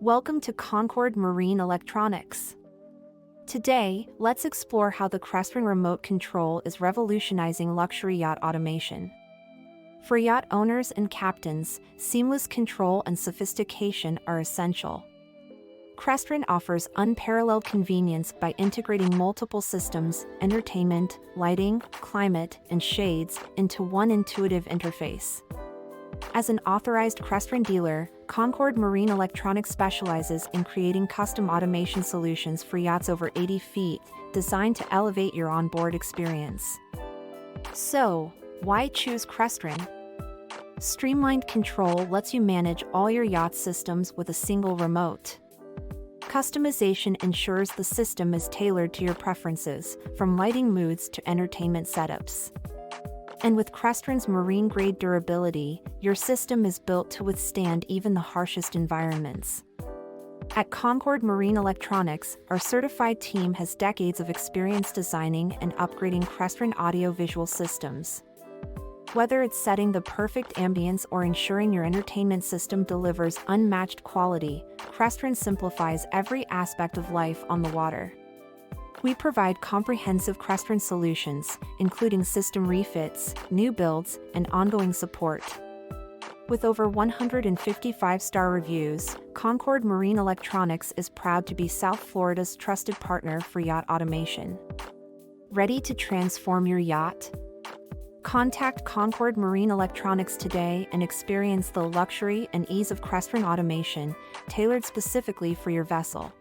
Welcome to Concord Marine Electronics. Today, let's explore how the Crestron Remote Control is revolutionizing luxury yacht automation. For yacht owners and captains, seamless control and sophistication are essential. Crestron offers unparalleled convenience by integrating multiple systems, entertainment, lighting, climate, and shades into one intuitive interface. As an authorized Crestron dealer, Concord Marine Electronics specializes in creating custom automation solutions for yachts over 80 feet, designed to elevate your onboard experience. So, why choose Crestron? Streamlined control lets you manage all your yacht systems with a single remote. Customization ensures the system is tailored to your preferences, from lighting moods to entertainment setups. And with Crestron's marine-grade durability, your system is built to withstand even the harshest environments. At Concord Marine Electronics, our certified team has decades of experience designing and upgrading Crestron audio-visual systems. Whether it's setting the perfect ambience or ensuring your entertainment system delivers unmatched quality, Crestron simplifies every aspect of life on the water. We provide comprehensive Crestron solutions, including system refits, new builds, and ongoing support. With over 150 five-star reviews, Concord Marine Electronics is proud to be South Florida's trusted partner for yacht automation. Ready to transform your yacht? Contact Concord Marine Electronics today and experience the luxury and ease of Crestron automation, tailored specifically for your vessel.